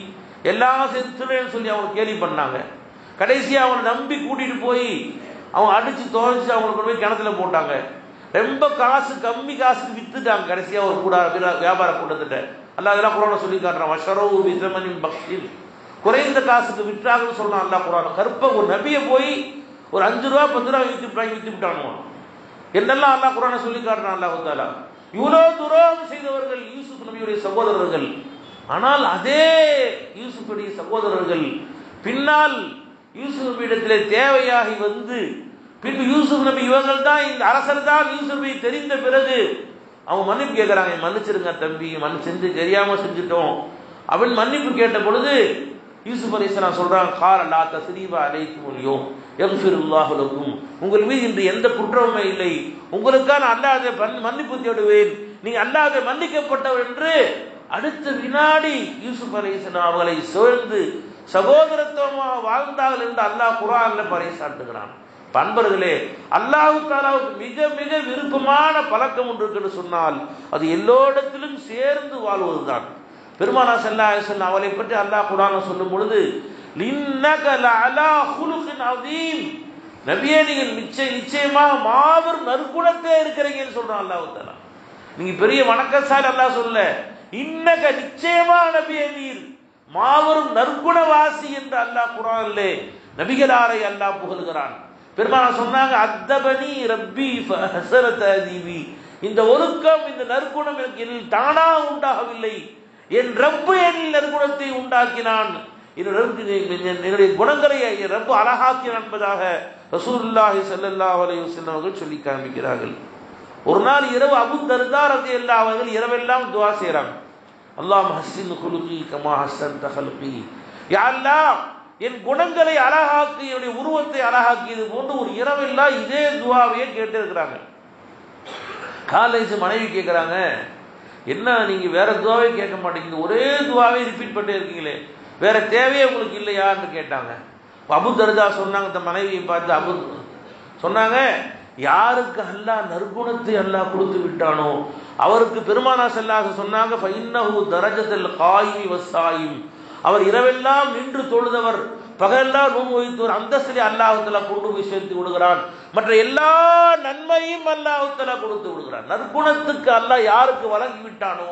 எல்லாம் திருடன்னு சொல்லி அவங்க கேலி பண்ணாங்க. கடைசியா அவனை நம்பி கூட்டிட்டு போய் அவங்க அடிச்சு துவைச்சு அவங்களுக்கு போய் கிணத்துல போட்டாங்க. ரொம்ப காசு கம்மி காசுக்கு வித்துட்டாங்க. கடைசியா ஒரு கூட வியாபார கூட்டத்திட்ட அல்லாஹ் அதெல்லாம் குர்ஆன்ல சொல்லி காட்டுறான். வஷரவு பிஸமனின் பக்ஸின், குறைந்த காசுக்கு விற்றாங்கன்னு சொல்றான் அல்லாஹ் குர்ஆன். கற்ப ஒரு நபியை போய் ஒரு 5 ரூபா 10 ரூபா வித்து விட்டானுமா என்னெல்லாம் அல்லாஹ் குர்ஆனை சொல்லி காட்டுறான் அல்லாஹ் தஆலா. இவ்வளவு துரோகம் செய்தவர்கள் யூசுப் நபியுடைய சகோதரர்கள். ஆனால் அதே யூசுஃபுடைய சகோதரர்கள் பின்னால் யூசுப் நபியிடத்திலே தேவையாகி வந்து பின்பு யூசுப் நபி இவர்கள் தான் இந்த அரசர் தான் யூசுஃபை தெரிந்த பிறகு அவங்க மன்னிப்பு கேட்கிறாங்க. மன்னிச்சிருங்க தம்பி, செஞ்சு தெரியாம செஞ்சுட்டோம் அப்படின்னு மன்னிப்பு கேட்ட பொழுது யூசுப் அலைஹிஸ்ஸலாம் சொல்றாங்க, கால லா தஸ்ரீபா அலைக்கும் யௌம் யக்ஃபிருல்லாஹு லக்கும், உங்கள் மீது இன்று எந்த குற்றமுமே இல்லை, உங்களுக்காக அல்லாஹ் மன்னிப்பு தேடுவேன், நீங்க அல்லாஹ் மன்னிக்கப்பட்டவர் என்று அடுத்த வினாடி யூசுப் அலைஹிஸ்ஸலாம் அவர்களை சூழ்ந்து சகோதரத்துவமாக வாழ்ந்தார்கள் என்று அல்லாஹ் குர்ஆன்ல பறைசாட்டுகிறான். பண்பர்களே, அல்லாஹ் தஆலாவுக்கு மிக மிக விருப்பமான பழக்கம் ஒன்று என்று சொன்னால் அது எல்லோரிடத்திலும் சேர்ந்து வாழ்வதுதான். பெருமானார் ஸல்லல்லாஹு அலைஹி வஸல்லம் அவரை பற்றி அல்லாஹ் குர்ஆன்ல சொல்லும் பொழுது லின்னக லஅலா குலுகின் அதீம், நபியே நீங்கள் நிச்சயமாக மாபெரும் நற்குணத்தே இருக்கிறீங்கன்னு சொல்றான் அல்லாஹ் தஆலா. நீங்க பெரிய வணக்கசாலி அல்லாஹ் சொல்ல, இன்னக நிச்சயமா நபியே நீர் மாபெரும் நற்குணவாசி என்று அல்லாஹ் குர்ஆனிலே நபிகளாரை அல்லாஹ் புகழ்கிறான். பெருமானார் சொன்னாங்க, அத்தபனி ரப்பி ஃபஹஸன தஅதீபி, இந்த ஒழுக்கம் இந்த நற்குணம் எனக்கு தானா உண்டாகவில்லை, என் ரப்பு என்னில் நற்குணத்தை உண்டாக்கினான், என்னுடைய குணங்களை ரப்பு அழகாக்கினான் என்பதாக ரசூலுல்லாஹி ஸல்லல்லாஹு அலைஹி வஸல்லம் அவர்கள் சொல்லி காண்பிக்கிறார்கள். ஒரு நாள் இரவு அபூ தர்தா ரலியல்லாஹு அவர்கள் இரவெல்லாம் துஆ செய்றாங்க. அல்லாஹ் ஹஸ்ஸின் குலுகி கமா ஹஸ்ஸன்த ஹல்கி, யா அல்லாஹ் என் குணங்களை அழகாக்கி என்னுடைய உருவத்தை அழகாக்கியது போன்று ஒரு இரவெல்லாம் இதே துஆவையே கேட்டு இருக்கிறாங்க. காலேஜ் மனைவி கேட்கிறாங்க, என்ன நீங்க வேற துஆவே கேட்க மாட்டீங்க, ஒரே துஆவே ரிப்பீட் பண்ணிட்டே இருக்கீங்களே, வேற தேவையே உங்களுக்கு இல்லையான்னு கேட்டாங்க. அபூ தர்தா சொன்னாங்க, இந்த மனைவியை பார்த்து அபூ சொன்னாங்க, யாருக்கு அல்லாஹ் நற்குணத்தை அல்லாஹ் கொடுத்து விட்டானோ அவருக்கு பெருமானார் ஸல்லல்லாஹு சொன்னாங்க, ஃபஇன்னஹு தரஜத்துல் காயிமி வஸ்ஸாயிம், அவர் இரவெல்லாம் நின்று தொழுதவர் பகலெல்லாம் நோன்பு வைத்தவர் அந்தஸ்திலே அல்லாஹ் தஆலா கொண்டு போய் சேர்த்து விடுகிறான், மற்ற எல்லா நன்மையும் அல்லாஹ் தஆலா கொடுத்து விடுகிறான். நற்குணத்துக்கு அல்லாஹ் யாருக்கு வழங்கி விட்டானோ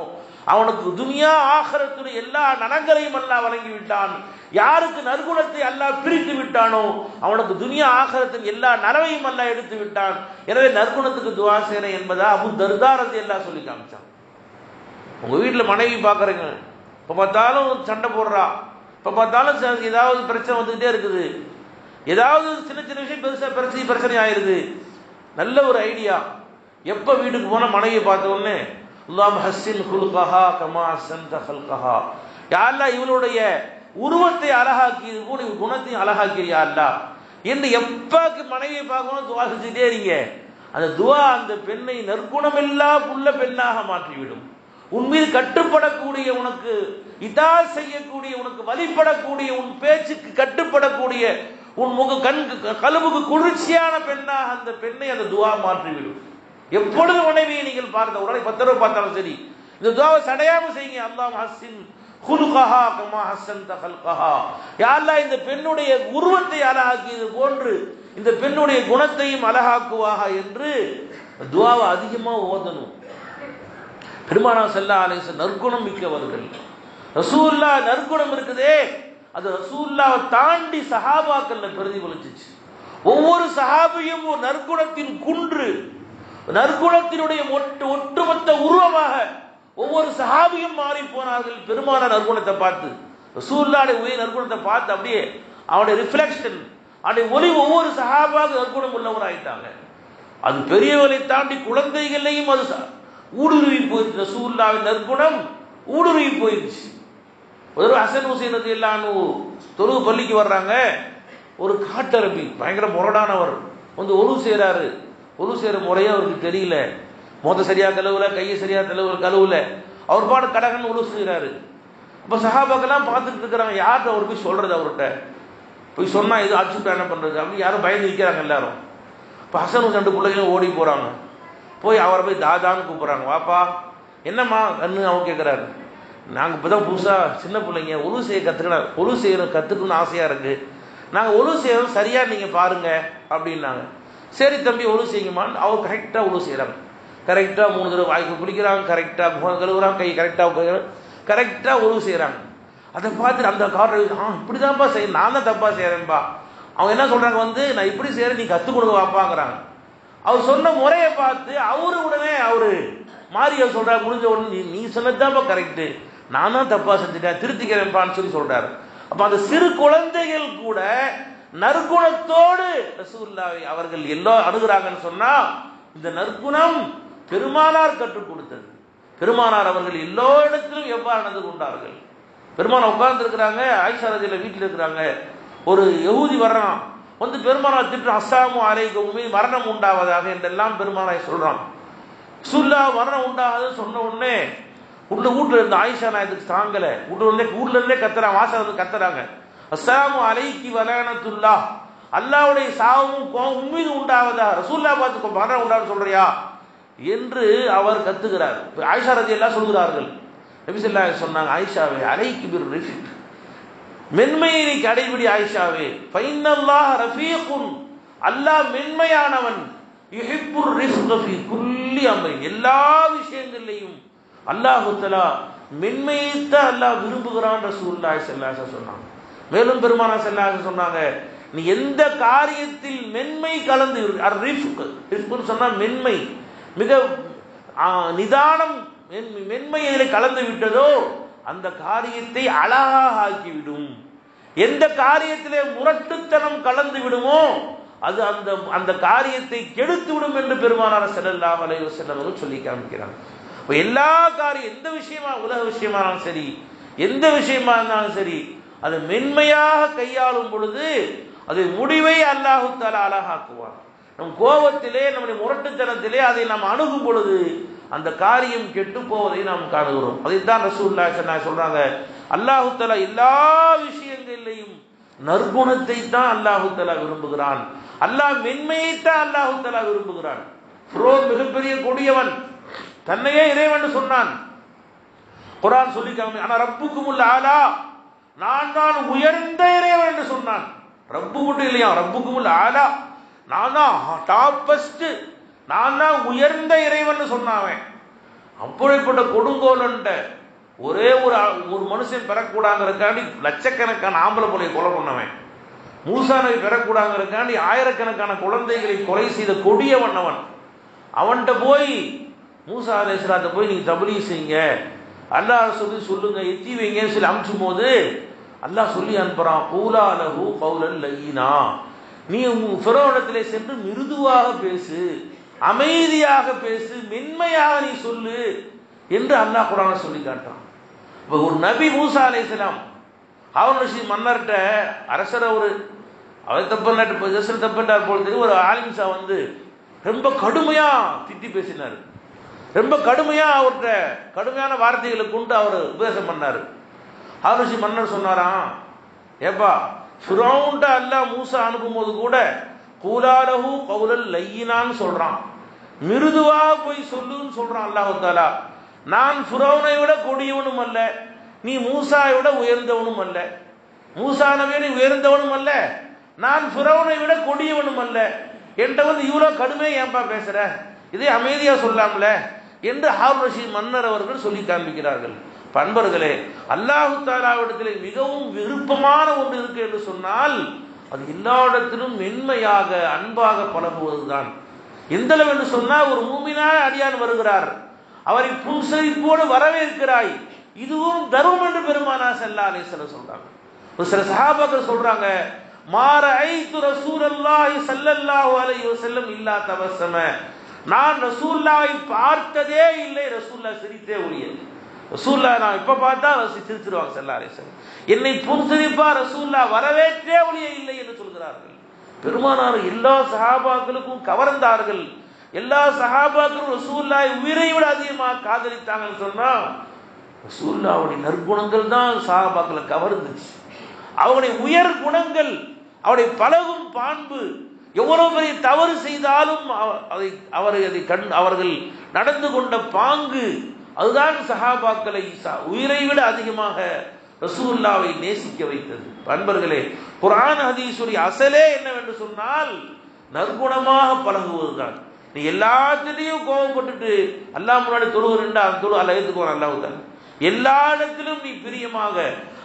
அவனுக்கு துனியா ஆகிரத்துடைய எல்லா நலங்களையும் அல்லாஹ் வழங்கி விட்டான். யாருக்கு நற்குணத்தை அல்லாஹ் பிரித்து விட்டானோ அவனுக்கு துனியா ஆகிரத்தின் எல்லா நலவையும் அல்லாஹ் எடுத்து விட்டான். எனவே நற்குணத்துக்கு துஆ செய்யணும் என்பதா அபூ தர்தா ரலியல்லாஹு சொல்லி காமிச்சான். உங்க வீட்டில் மனைவி பார்க்குறீங்க, இப்போ பார்த்தாலும் சண்டை போடுறா, இப்போ பார்த்தாலும் ஏதாவது பிரச்சனை வந்துக்கிட்டே இருக்குது, ஏதாவது சின்ன சின்ன விஷயம் பிரச்சனை ஆயிடுது. நல்ல ஒரு ஐடியா, எப்போ வீட்டுக்கு போனால் மனைவியை பார்த்த உடனே அல்லாஹ் ஹஸ்ஸின் குலுகஹா கமா ஹஸ்ஸன்த ஹல்கஹா, யா அல்லாஹ் இவளுடைய உருவத்தை அழகாக்கியது போல குணத்தையும் அழகாக்கிறியா அல்லா என்று எப்பாக்கு மனைவியை பார்க்கணும் துவா செஞ்சுட்டே இருங்க. அந்த துவா அந்த பெண்ணை நற்குணமில்லா புள்ள பெண்ணாக மாற்றிவிடும். உன் மீது கட்டுப்படக்கூடிய, உனக்கு இதா செய்யக்கூடிய, உனக்கு வழிபடக்கூடிய, உன் பேச்சுக்கு கட்டுப்படக்கூடிய, உன் கல்புக்கு குளிர்ச்சியான பெண்ணாக அந்த பெண்ணை அந்த துவா மாற்றிவிடும். எப்பொழுது மனைவியை நீங்கள் பார்த்த உடனே 10 தடவை பார்த்தாலும் சரி இந்த துவாவை சடையாம செய்யுங்க. அல்லாஹ் ஹஸ்ஸின் குல்கஹா கமா ஹஸ்ஸன்த கல்கஹா. யா அல்லாஹ் இந்த பெண்ணுடைய உருவத்தை அழகாக்கியது போன்று இந்த பெண்ணுடைய குணத்தையும் அழகாக்குவாக என்று துவாவை அதிகமா ஓதணும். பெருமானார் ஸல்லல்லாஹு அலைஹி வஸல்லம் நற்குணம் மிக்கவர்கள். ரசூலுல்லாஹ் நற்குணம் இருக்குதே, அது ரசூலுல்லாஹ்வை தாண்டி சஹாபாக்கள்ல பிரதிபலிச்சிச்சு. ஒவ்வொரு சஹாபியும் ஒரு நற்குணத்தின் குன்று, நற்குணத்தினுடைய ஒட்டுமொத்த உருவமாக ஒவ்வொரு சஹாபியும் மாறி போனார்கள். பெருமானார் நற்குணத்தை பார்த்து, ரசூலுல்லாஹ்வுடைய உயர் நற்குணத்தை பார்த்து அப்படியே அவருடைய ரிஃப்ளெக்ஷன், அவருடைய ஒளி ஒவ்வொரு சஹாபாக நற்குணம் உள்ளவராயிட்டாங்க. அது பெரியவர்களை தாண்டி குழந்தைகளையும் அது ஊடுருவி போயிடுச்சு. ரசூலுல்லாஹ்வின் நற்குணம் ஊடுருவி போயிடுச்சு. ஒரு ஹசன் ஹுசைன் ரலியல்லாஹு தொழுவு பள்ளிக்கு வர்றாங்க. ஒரு காட்டரபி பயங்கர முரடானவர் வந்து ஒழு செய்கிறாரு. ஒழு செய்கிற முறையே அவருக்கு தெரியல. மோத சரியா கழுவுல, கையை சரியா கழுவுல, அவர் பாடு கடகன்னு ஒழு செய்கிறாரு. அப்போ சஹாபாக்கெல்லாம் பார்த்துட்டு இருக்கிறாங்க, யார்கிட்ட அவர் போய் சொல்றது? அவர்கிட்ட போய் சொன்னா இது அச்சுட்டா என்ன பண்றது அப்படி யாரும் பயந்து நிற்கிறாங்க எல்லாரும். இப்போ ஹசன் ஹுசைன் 2 பிள்ளைகளும் ஓடி போறாங்க. போய் அவரை போய் தாதான்னு கூப்பிட்றாங்க. வாப்பா என்னம்மா கண்ணு அவங்க கேட்குறாரு. நாங்கள் இப்போ தான் புதுசாக சின்ன பிள்ளைங்க ஒழு செய்ய கற்றுக்கணும், ஒழு செய்யணும் கற்றுக்கணும்னு ஆசையாக இருக்குது. நாங்கள் ஒழு செய்யணும் சரியாக நீங்கள் பாருங்க அப்படின்னாங்க. சரி தம்பி ஒழு செய்யுங்கம்மான்னு அவர் கரெக்டாக ஒழு செய்கிறாங்க. கரெக்டாக 3 தடவை வாய்க்கு பிடிக்கிறாங்க, கரெக்டாக முகம் கழுவுறாங்க, கை கரெக்டாக ஒழு செய்கிறாங்க. அதை பார்த்துட்டு அந்த காரை இப்படி தான்ப்பா செய்ய, நான் தான் தப்பாக செய்கிறேன்ப்பா. அவங்க என்ன சொல்கிறாங்க, வந்து நான் இப்படி செய்கிறேன் நீ கற்றுக் கொடுங்க வாப்பாங்கிறாங்க. அவர் சொன்ன முறையை பார்த்து அவரு உடனே அவரு மாறி அவர் சொல்றாரு, முடிஞ்ச உடனே நீ சொன்னதாப்பா கரெக்டு, நான் தான் தப்பா செஞ்சுட்டேன் திருத்திக்கிறேன்பான்னு சொல்றாரு. அப்ப அந்த சிறு குழந்தைகள் கூட நற்குணத்தோடு ரசூலுல்லாஹி அவர்கள் எல்லாம் அணுகுறாங்கன்னு சொன்னா இந்த நற்குணம் பெருமானார் கற்றுக் கொடுத்தது. பெருமானார் அவர்கள் எல்லா இடத்திலும் எவ்வாறு நடந்து கொண்டார்கள். பெருமானார் உட்கார்ந்து இருக்கிறாங்க, ஆயிஷா ரலியல்லாஹு வீட்டில் இருக்கிறாங்க. ஒரு யஹூதி வர்றான், வந்து பெருமானார் திட்டு அஸ்ஸலாமு அலைக்கும் மரணம் உண்டாவதாக என்றெல்லாம் பெருமானார் சொல்றான். சுல்லா மரணம் உண்டாகுதுன்னு சொன்ன உடனே வீட்டுல இருந்த ஆயிஷா நாயத்துக்கு தாங்கல, வீட்டுல இருந்தே கத்துறாங்க, வாசல் வந்து கத்துறாங்க, அஸ்ஸலாமு அலைக்கி வலனத்துல்லாஹ், அல்லாஹ்வுடைய சாவும் கோபம் மீது உண்டாவதா, ரசூலுல்லாஹ் பார்த்து மரணம் உண்டாவது சொல்றியா என்று அவர் கத்துகிறார். ஆயிஷா ரலியல்லாஹு சொல்கிறார்கள், நபி ஸல்லல்லாஹு அலைஹி சொன்னாங்க, ஆயிஷாவே அலைக்கி பிர் ரிஃப்க், மென்மையை கடைபிடி ஆயிஷாவே, ஃபைனல்லாஹ் ரஃபீகுன், அல்லாஹ் மென்மையானவன், யுஹிப்புர் ரிஃப்க ஃபீ குல்லி அம்ரின், எல்லா விஷயங்களிலும் அல்லாஹ் தஆலா மென்மையைத்தான் அல்லாஹ் விரும்புகிறான் ரசூலுல்லாஹி ஸல்லல்லாஹு அலைஹி வஸல்லம் சொன்னாங்க. மேலும் பெருமானார் ஸல்லல்லாஹு அலைஹி சொன்னாங்க, நீ எந்த காரியத்தில் மென்மை கலந்து, ரிஃப்க்னு சொன்னா மென்மை, மிக நிதானம், மென்மை இதில் கலந்து விட்டதோ அந்த காரியத்தை அழகாக ஆக்கிவிடும். எந்த காரியத்திலே முரட்டுத்தனம் கலந்து விடுமோ அது அந்த அந்த காரியத்தை கெடுத்து விடும் என்று பெருமானார் ஸல்லல்லாஹு அலைஹி வஸல்லம் அவர்கள் சொல்லி காமிக்கிறாங்க. எல்லா காரியம், எந்த விஷயமா, உலக விஷயமானாலும் சரி, எந்த விஷயமா இருந்தாலும் சரி, அதை மென்மையாக கையாளும் பொழுது அது முடிவை அல்லாஹு தஆலா அழகாக்குவார். நம் கோபத்திலே, நம்முடைய முரட்டுத்தனத்திலே அதை நாம் அணுகும் பொழுது அந்த காரியம் கெட்டு போவதை நாம் காணுகிறோம். அதைத்தான் ரசூலுல்லாஹி ஸல்லல்லாஹு அலைஹி சொல்றாங்க, அல்லாஹு தஆலா எல்லா விஷயங்களிலேயும் நற்குணத்தை தான் அல்லாஹு தஆலா விரும்புகிறான். அல்லாஹ் மென்மையை தான் அல்லாஹு தஆலா விரும்புகிறான். ஃபிரௌன் மிகப்பெரிய கொடியவன், தன்னையே இறைவன் சொன்னான். குர்ஆன் சொல்லிக்காம ஆனா ரப்புக்குமுல் ஆலா, நான் தான் உயர்ந்த இறைவன் என்று சொன்னான். ரப்பு மட்டும் இல்லையா, ரப்புக்குமுல் ஆலா, நான் தான் டாப்பஸ்ட், நான் தான் உயர்ந்த இறைவன் சொன்னாவன். அப்படிப்பட்ட கொடுங்கோலன்ட்ட ஒரே ஒரு மனுஷன் பெறக்கூடாங்கிறதுக்காண்டி லட்சக்கணக்கான ஆம்பளை பிள்ளையை கொலை பண்ணவன், மூசா நபி பெறக்கூடாங்கிறதுக்காண்டி ஆயிரக்கணக்கான குழந்தைகளை கொலை செய்த கொடியவன் அவன். அவன்கிட்ட போய் மூசா அலைஹிஸ்ஸலாத்தை போய் நீங்க தப்லீக் செய்யுங்க, அல்லாஹ் சொல்லி சொல்லுங்க, எத்தி வைங்கன்னு சொல்லி அனுப்பிச்சும் போது அல்லாஹ் சொல்லி அனுப்புறான், கூலா லஹு கௌலன் லய்யினா, நீ ஃபிரௌனிடத்திலே சென்று மிருதுவாக பேசு, அமைதியாக பேசு, மென்மையாக நீ சொல்லு என்று அல்லாஹ் குர்ஆன்ல சொல்லி காட்டுறான். ஒரு நபி மூசா அலைஹிஸ்ஸலாம் ஹாரூன் ரஷீத் மன்னர்கிட்ட அரசர் அவர் தப்புன்றார் போல தெரியும். ஒரு ஆலிம்சா வந்து ரொம்ப கடுமையா திட்டி பேசினார். ரொம்ப கடுமையா அவர்கிட்ட கடுமையான வார்த்தைகளை கொண்டு அவர் உபதேசம் பண்ணார். ஹாரூன் ரஷீத் மன்னர் சொன்னாராம், ஏப்பா ஃபிரௌன்ட்ட அல்லாஹ் மூசா அனுப்பும்போது கூட கூலாலஹு கௌலல் லையினான்னு சொல்றான், மிருதுவா போய் சொல்லுன்னு சொல்றான் அல்லாஹ் தஆலா. நான் ஃபிரௌனை விட கொடியவனும் அல்ல, நீ மூசாவை விட உயர்ந்தவனும் அல்ல, மூசா நபியை உயர்ந்தவனும் அல்ல, நான் ஃபிரௌனை விட கொடியவனும் அல்ல, என்கிட்ட வந்து இவ்வளோ கடுமையாக ஏன்பா பேசுற, இதே அமைதியா சொல்லாமல என்று ஹாரூன் ரஷீத் மன்னர் அவர்கள் சொல்லி காண்பிக்கிறார்கள். பண்பர்களே, அல்லாஹு தஆலாவிடத்தில் மிகவும் விருப்பமான ஒன்று இருக்கு என்று சொன்னால் அது எல்லா இடத்திலும் மென்மையாக அன்பாக பழகுவதுதான். எந்த அளவு என்று சொன்னால், ஒரு மூமினான அடியான் வருகிறார், அவரை புன்சிரிப்போடு வரவேற்கிறாய், இதுவும் தர்மம் என்று பெருமானார் ஸல்லல்லாஹு அலைஹி வஸல்லம் சொல்றாங்க. ஒரு சில சஹாபாக்கள் சொல்றாங்க, மா ரஅய்து ரசூலல்லாஹி ஸல்லல்லாஹு அலைஹி வஸல்லம் இல்லா தபஸ்ஸம, நான் ரசூலுல்லாஹை பார்த்ததே இல்லை, ரசூலுல்லாஹ் சிரித்தே ஒழிய. ரசூலுல்லாஹ் நான் எப்ப பார்த்தா சிரிச்சிருவாங்க ஸல்லல்லாஹு அலைஹி வஸல்லம், என்னை புன்சிரிப்பா ரசூலுல்லாஹ் வரவேற்றே ஒழிய இல்லை என்று சொல்கிறார்கள். பெருமானார் எல்லா சஹாபாக்களுக்கும் கவர்ந்தார்கள். எல்லா சஹாபாக்களும் ரசூலுல்லாஹை உயிரை விட அதிகமாக காதலித்தாங்கன்னு சொன்னா ரசூலுல்லாஹ்வுடைய நற்குணங்கள் தான் சஹாபாக்களை கவர்ந்துச்சு. அவருடைய உயர் குணங்கள், அவருடைய பழகும் பான்பு, எவ்வளவு பெரிய தவறு செய்தாலும் அவர்கள் நடந்து கொண்ட பாங்கு, அதுதான் சஹாபாக்களை உயிரை விட அதிகமாக ரசூலுல்லாஹ்வை நேசிக்க வைத்தது. அன்பர்களே, குர்ஆன் ஹதீஸுடைய அசலே என்னவென்று சொன்னால் நற்குணமாக பழகுவதுதான். நீ எல்லாத்திலையும் கோபப்பட்டுட்டு அல்லாஹ் முன்னாடி தொழுகிறா, அந்த தொழு அல்லாஹ் ஏற்றுக்குவான். அல்லாஹ் தான் எல்லா இடத்திலும் நீ பிரியமாக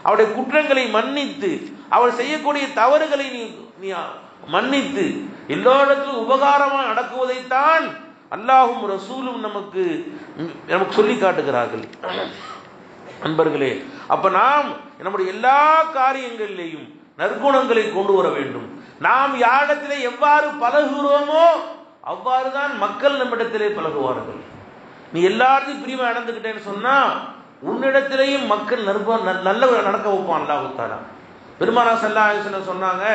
அவருடைய குற்றங்களை மன்னித்து, அவர் செய்யக்கூடிய தவறுகளை நீ மன்னித்து எல்லா இடத்திலும் உபகாரமாக நடக்குவதைத்தான் அல்லாஹும் ரசூலும் நமக்கு சொல்லி காட்டுகிறார்கள். அன்பர்களே, அப்ப நாம் நம்முடைய எல்லா காரியங்களிலேயும் நற்குணங்களை கொண்டு வர வேண்டும். நாம் யாரிடத்திலே எவ்வாறு பழகுகிறோமோ அவ்வாறுதான் மக்கள் நம்மிடத்திலே பழகுவார்கள். நீ எல்லாத்தையும் பிரியமா நடந்துக்கிட்டேன்னு சொன்னா உன்னிடத்திலேயும் மக்கள் நல்ல நடக்க வைப்பான் அல்லாஹ் தஆலா. பெருமானார் ஸல்லல்லாஹு அலைஹி வஸல்லம் சொன்னாங்க,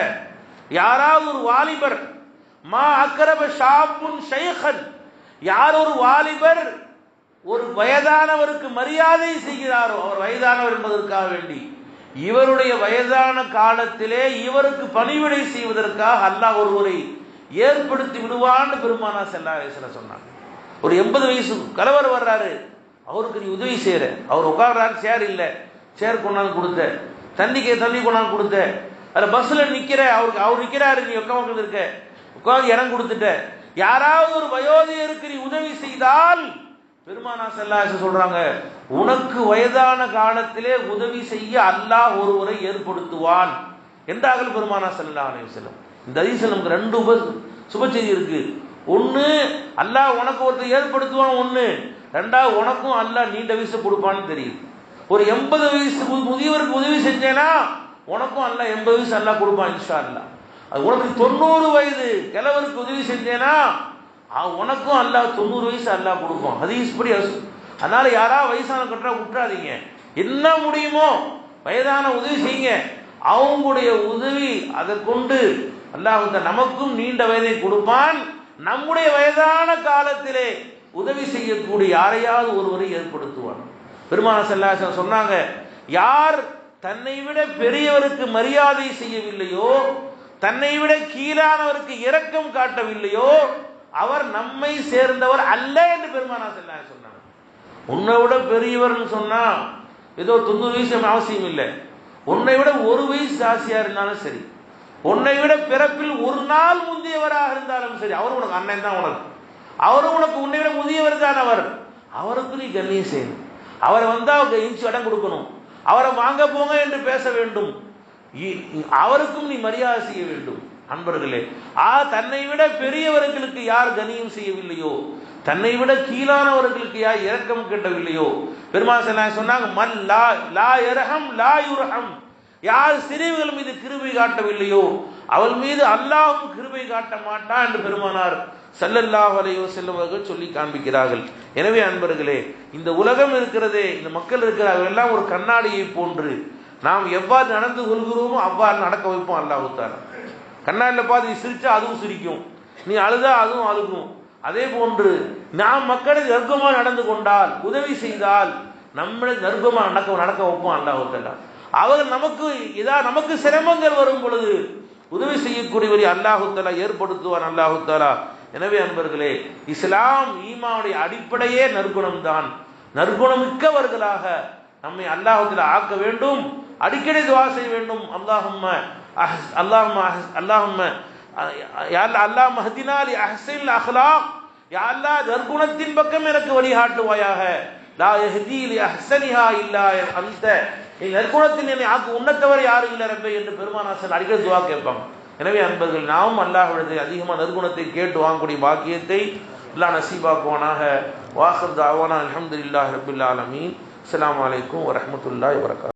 யாராவது ஒரு வாலிபர் மா அக்ரப ஷாபுன் ஷைഖன், யார் ஒரு வாலிபர் ஒரு வயதானவருக்கு மரியாதை செய்கிறாரோ, அவர் வயதானவர் என்பதற்காக வேண்டி இவருடைய வயதான காலத்திலே இவருக்கு பணிவிடை செய்வதற்காக அல்லாஹ் ஒருவரை ஏற்படுத்தி விடுவான்னு பெருமானார் ஸல்லல்லாஹு அலைஹி வஸல்லம் சொன்னாங்க. ஒரு 80 வயசு கலவர் வர்றாரு, அவருக்கு நீ உதவி செய்யற, அவர் உட்கார்றாரு, சேர் இல்லை, சேர் கொண்டாந்து கொடுத்த, தண்ணி கொண்டாந்து கொடுத்த, அதில் பஸ்ஸில் நிற்கிற, அவர் நிற்கிறாரு, நீ உட்காந்து இருக்க, உட்காந்து இடம் கொடுத்துட்ட, யாராவது ஒரு வயோதிகருக்கு நீ உதவி செய்தால் பெருமானார் ஸல்லல்லாஹு அலைஹி வஸல்லம் சொல்றாங்க, உனக்கு வயதான காலத்திலே உதவி செய்ய அல்லாஹ் ஒருவரை ஏற்படுத்துவான் என்றார்கள் பெருமானார் ஸல்லல்லாஹு அலைஹி வஸல்லம். இந்த ஹதீஸ்ல நமக்கு 2 சுப செய்தி இருக்கு. ஒன்று, அல்லாஹ் உனக்கு ஒருத்தர் ஏற்படுத்துவான், ஒன்று. ரெண்டாவது, உனக்கும் அல்லாஹ் நீண்ட வயசு கொடுப்பான்னு தெரியும். ஒரு 80 வயசு முதியவருக்கு உதவி செஞ்சேனா உனக்கும் அல்லாஹ் 80 வயசு அல்லாஹ் கொடுப்பான் இன்ஷா அல்லாஹ். அது உனக்கு 90 வயது கிழவருக்கு உதவி செஞ்சேனா உனக்கும் அல்லாஹ் 90 வயசு அல்லாஹ் கொடுப்பான். ஹதீஸ் படி. அதனால யாரா வயசான கட்டா விட்டுறாதீங்க, என்ன முடியுமோ வயதான உதவி செய்யுங்க. அவங்களுடைய உதவி அதை கொண்டு அல்லாஹ் நமக்கும் நீண்ட வயதை கொடுப்பான். நம்முடைய வயதான காலத்திலே உதவி செய்யக்கூடிய யாரையாவது ஒருவரை ஏற்படுத்துவான். பெருமானார் ஸல்லல்லாஹு அலைஹி வஸல்லம் சொன்னாங்க, யார் தன்னை விட பெரியவருக்கு மரியாதை செய்யவில்லையோ, தன்னை விட கீழானவருக்கு இரக்கம் காட்டவில்லையோ அவர் நம்மை சேர்ந்தவர் அல்ல என்று பெருமானார் ஸல்லல்லாஹு அலைஹி வஸல்லம் சொன்னாங்க. உன்னை விட பெரியவர்னு சொன்னா ஏதோ 90 வயசு அவசியம் இல்லை. உன்னை விட 1 வயசு ஜாஸ்தியா இருந்தாலும் சரி, உன்னை விட பிறப்பில் 1 நாள் முந்தியவராக இருந்தாலும் சரி, அவர் உனக்கு அண்ணன் தான். அவரும் உனக்கு உன்னை விட முதியவர் தான். அவருக்கு நீ கண்ணியம் செய்யணும். அவரை வந்தா இன்ச்சு இடம் கொடுக்கணும். அவரை வாங்க போங்க என்று பேச வேண்டும். அவருக்கும் நீ மரியாதை செய்ய வேண்டும். அன்பர்களே, தன்னை விட பெரியவர்களுக்கு யார் கண்ணியம் செய்யவில்லையோ, தன்னை விட கீழானவர்களுக்கு யார் இரக்கம் கேட்டவில்லையோ, பெருமானார் ஸல்லல்லாஹு அலைஹி வஸல்லம் சொன்னாங்க, மல் லா யர்ஹம் லா யுர்ஹம், யார் சிறியவர்கள் மீது கிருபை காட்டவில்லையோ அவள் மீது அல்லாஹ்வும் கிருபை காட்ட மாட்டான் என்று பெருமானார் ஸல்லல்லாஹு அலைஹி வஸல்லம் அவர்கள் சொல்லி காண்பிக்கிறார்கள். எனவே அன்பர்களே, இந்த உலகம் இருக்கிறதே, இந்த மக்கள் இருக்கிறார்கள் எல்லாம் ஒரு கண்ணாடியை போன்று. நாம் எவ்வாறு நடந்து கொள்கிறோமோ அவ்வாறு நடக்க வைப்போம் அல்லாஹ் தஆலா. கண்ணாடியில் பார்த்து நீ சிரிச்சா அதுவும் சிரிக்கும், நீ அழுதா அதுவும் அழுகும். அதே போன்று நாம் மக்களை நெருக்கமாக நடந்து கொண்டால், உதவி செய்தால் நம்மளை நெருக்கமாக நடக்க வைப்போம் அல்லாஹ் தஆலா. அவர்கள் நமக்கு சிரமங்கள் வரும் பொழுது உதவி செய்யக்கூடியவரை அல்லாஹ் தஆலா ஏற்படுத்துவான் அல்லாஹ் தஆலா. எனவே அன்பர்களே, இஸ்லாம் ஈமானுடைய அடிப்படையே நற்குணம் தான். நற்குணமிக்கவர்களாக நம்மை அல்லாஹ் தஆலா ஆக்க வேண்டும். அடிக்கடி துஆ செய்ய வேண்டும். அல்லாஹும்ம ஹதினா லி அஹ்ஸனில் அக்லாக், யா அல்லாஹ் நற்குணத்தின் பக்கம் எனக்கு வழிகாட்டுவாயாக. லா யஹ்தி லி அஹ்ஸனிஹா இல்லா அன்த, நீ நற்குணத்தின் என்னை ஆக்கு உன்னத்தவர் யாரும் இல்லை ரப்பே என்று பெருமானார் அடிக்கடி துஆ கேட்பாங்க. எனவே அன்பர்கள், நாம் அல்லாஹ்விடத்தில் அதிகமாக நற்குணத்தை கேட்டு வாங்கக்கூடிய பாக்கியத்தை அல்லாஹ் நசீபாக்குவானாக. வாஹிர் தஅவானா அல்ஹம்துலில்லாஹி ரப்பில் ஆலமீன். அஸ்ஸலாமு அலைக்கும் வரஹ்மத்துல்லாஹி வபரகாத்துஹு.